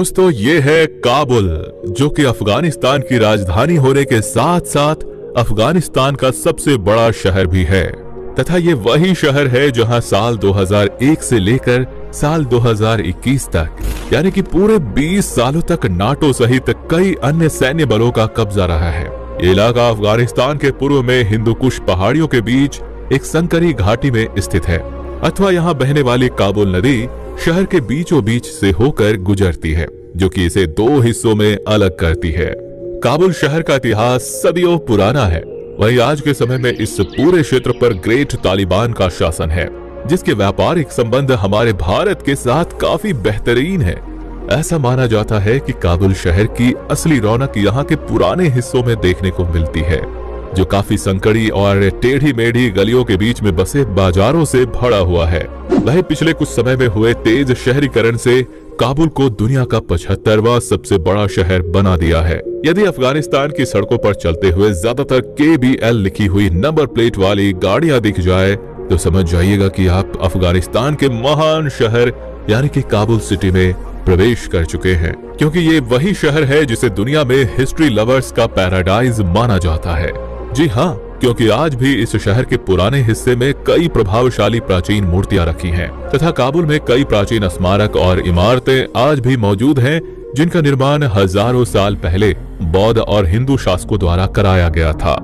दोस्तों ये है काबुल, जो कि अफगानिस्तान की राजधानी होने के साथ साथ अफगानिस्तान का सबसे बड़ा शहर भी है तथा ये वही शहर है जहां साल 2001 से लेकर साल 2021 तक यानी कि पूरे 20 सालों तक नाटो सहित कई अन्य सैन्य बलों का कब्जा रहा है। ये इलाका अफगानिस्तान के पूर्व में हिंदू कुश पहाड़ियों के बीच एक संकरी घाटी में स्थित है अथवा यहाँ बहने वाली काबुल नदी शहर के बीचों बीच से होकर गुजरती है, जो कि इसे दो हिस्सों में अलग करती है। काबुल शहर का इतिहास सदियों पुराना है। वहीं आज के समय में इस पूरे क्षेत्र पर ग्रेट तालिबान का शासन है, जिसके व्यापारिक संबंध हमारे भारत के साथ काफी बेहतरीन है। ऐसा माना जाता है कि काबुल शहर की असली रौनक यहाँ के पुराने हिस्सों में देखने को मिलती है, जो काफी संकड़ी और टेढ़ी मेढ़ी गलियों के बीच में बसे बाजारों से भरा हुआ है। वहीं पिछले कुछ समय में हुए तेज शहरीकरण से काबुल को दुनिया का 75वां सबसे बड़ा शहर बना दिया है। यदि अफगानिस्तान की सड़कों पर चलते हुए ज्यादातर KBL लिखी हुई नंबर प्लेट वाली गाड़ियां दिख जाए तो समझ जाइएगा कि आप अफगानिस्तान के महान शहर यानी कि काबुल सिटी में प्रवेश कर चुके हैं, क्योंकि ये वही शहर है जिसे दुनिया में हिस्ट्री लवर्स का पैराडाइज माना जाता है। जी हाँ, क्योंकि आज भी इस शहर के पुराने हिस्से में कई प्रभावशाली प्राचीन मूर्तियां रखी हैं तथा काबुल में कई प्राचीन स्मारक और इमारतें आज भी मौजूद हैं, जिनका निर्माण हजारों साल पहले बौद्ध और हिंदू शासकों द्वारा कराया गया था।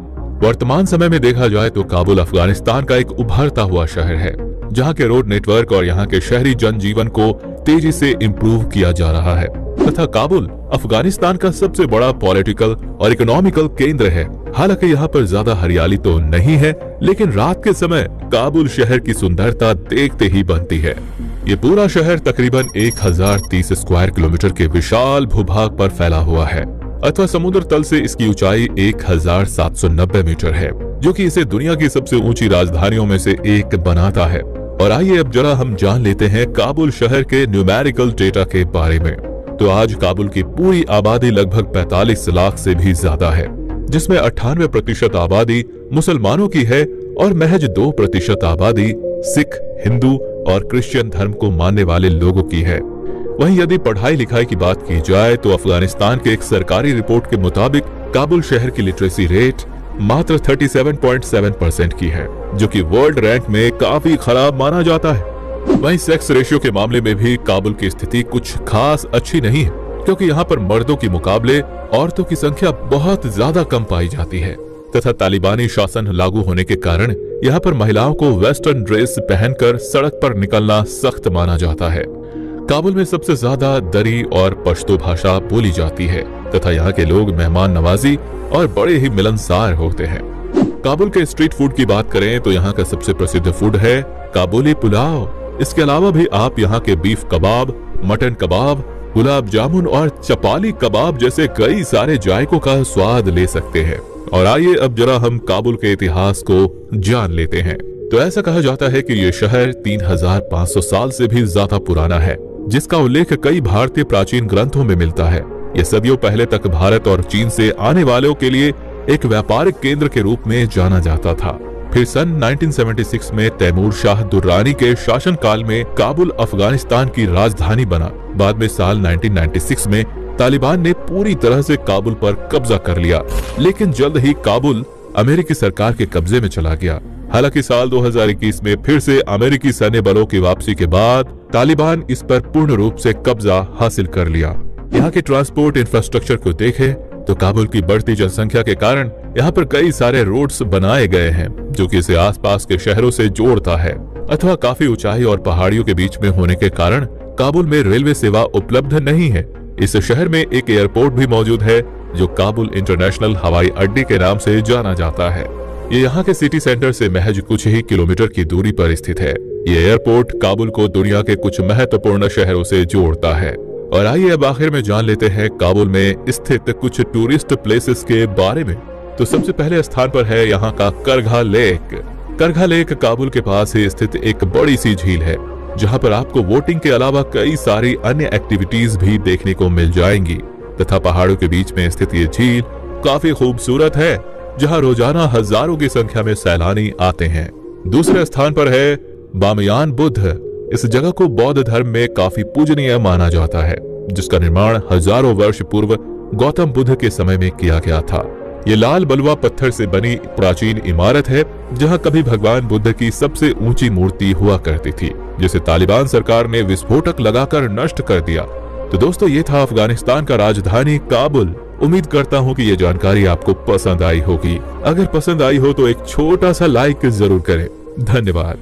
वर्तमान समय में देखा जाए तो काबुल अफगानिस्तान का एक उभरता हुआ शहर है, जहाँ के रोड नेटवर्क और यहाँ के शहरी जनजीवन को तेजी से इम्प्रूव किया जा रहा है तथा काबुल अफगानिस्तान का सबसे बड़ा पॉलिटिकल और इकोनॉमिकल केंद्र है। हालांकि यहाँ पर ज्यादा हरियाली तो नहीं है, लेकिन रात के समय काबुल शहर की सुंदरता देखते ही बनती है। ये पूरा शहर तकरीबन 1030 स्क्वायर किलोमीटर के विशाल भूभाग पर फैला हुआ है अथवा समुद्र तल से इसकी ऊंचाई 1790 मीटर है, जो कि इसे दुनिया की सबसे ऊंची राजधानियों में से एक बनाता है। और आइए अब जरा हम जान लेते हैं काबुल शहर के न्यूमेरिकल डेटा के बारे में। तो आज काबुल की पूरी आबादी लगभग 45 लाख से भी ज्यादा है, जिसमें 98% आबादी मुसलमानों की है और महज 2% आबादी सिख, हिंदू और क्रिश्चियन धर्म को मानने वाले लोगों की है। वहीं यदि पढ़ाई लिखाई की बात की जाए तो अफगानिस्तान के एक सरकारी रिपोर्ट के मुताबिक काबुल शहर की लिटरेसी रेट मात्र 37.7% की है, जो कि वर्ल्ड रैंक में काफी खराब माना जाता है। वहीं सेक्स रेशियो के मामले में भी काबुल की स्थिति कुछ खास अच्छी नहीं है, क्योंकि यहाँ पर मर्दों के मुकाबले औरतों की संख्या बहुत ज्यादा कम पाई जाती है तथा तालिबानी शासन लागू होने के कारण यहाँ पर महिलाओं को वेस्टर्न ड्रेस पहनकर सड़क पर निकलना सख्त माना जाता है। काबुल में सबसे ज्यादा दरी और पश्तो भाषा बोली जाती है तथा यहाँ के लोग मेहमान नवाजी और बड़े ही मिलनसार होते हैं। काबुल के स्ट्रीट फूड की बात करें तो यहाँ का सबसे प्रसिद्ध फूड है काबुली पुलाव। इसके अलावा भी आप यहाँ के बीफ कबाब, मटन कबाब, गुलाब जामुन और चपाली कबाब जैसे कई सारे जायकों का स्वाद ले सकते हैं। और आइए अब जरा हम काबुल के इतिहास को जान लेते हैं। तो ऐसा कहा जाता है कि ये शहर 3500 साल से भी ज्यादा पुराना है, जिसका उल्लेख कई भारतीय प्राचीन ग्रंथों में मिलता है। ये सदियों पहले तक भारत और चीन से आने वालों के लिए एक व्यापारिक केंद्र के रूप में जाना जाता था। फिर सन 1976 में तैमूर शाह दुर्रानी के शासनकाल में काबुल अफगानिस्तान की राजधानी बना। बाद में साल 1996 में तालिबान ने पूरी तरह से काबुल पर कब्जा कर लिया, लेकिन जल्द ही काबुल अमेरिकी सरकार के कब्जे में चला गया। हालांकि साल 2021 में फिर से अमेरिकी सैन्य बलों की वापसी के बाद तालिबान इस पर पूर्ण रूप से कब्जा हासिल कर लिया। यहाँ के ट्रांसपोर्ट इंफ्रास्ट्रक्चर को देखें तो काबुल की बढ़ती जनसंख्या के कारण यहाँ पर कई सारे रोड्स बनाए गए हैं, जो कि इसे आसपास के शहरों से जोड़ता है अथवा काफी ऊंचाई और पहाड़ियों के बीच में होने के कारण काबुल में रेलवे सेवा उपलब्ध नहीं है। इस शहर में एक एयरपोर्ट भी मौजूद है, जो काबुल इंटरनेशनल हवाई अड्डे के नाम से जाना जाता है। ये यहाँ के सिटी सेंटर से महज कुछ ही किलोमीटर की दूरी पर स्थित है। ये एयरपोर्ट काबुल को दुनिया के कुछ महत्वपूर्ण शहरों से जोड़ता है। और आइए अब आखिर में जान लेते हैं काबुल में स्थित कुछ टूरिस्ट प्लेसेस के बारे में। तो सबसे पहले स्थान पर है यहाँ का करघा लेक। करघा लेक काबुल के पास ही स्थित एक बड़ी सी झील है, जहाँ पर आपको बोटिंग के अलावा कई सारी अन्य एक्टिविटीज भी देखने को मिल जाएंगी तथा पहाड़ों के बीच में स्थित ये झील काफी खूबसूरत है, जहाँ रोजाना हजारों की संख्या में सैलानी आते हैं। दूसरे स्थान पर है बामयान बुद्ध। इस जगह को बौद्ध धर्म में काफी पूजनीय माना जाता है। जिसका निर्माण हजारों वर्ष पूर्व गौतम बुद्ध के समय में किया गया था। ये लाल बलुआ पत्थर से बनी प्राचीन इमारत है जहां कभी भगवान बुद्ध की सबसे ऊंची मूर्ति हुआ करती थी, जिसे तालिबान सरकार ने विस्फोटक लगाकर नष्ट कर दिया। तो दोस्तों, ये था अफगानिस्तान का राजधानी काबुल। उम्मीद करता हूं कि ये जानकारी आपको पसंद आई होगी। अगर पसंद आई हो तो एक छोटा सा लाइक जरूर करें। धन्यवाद।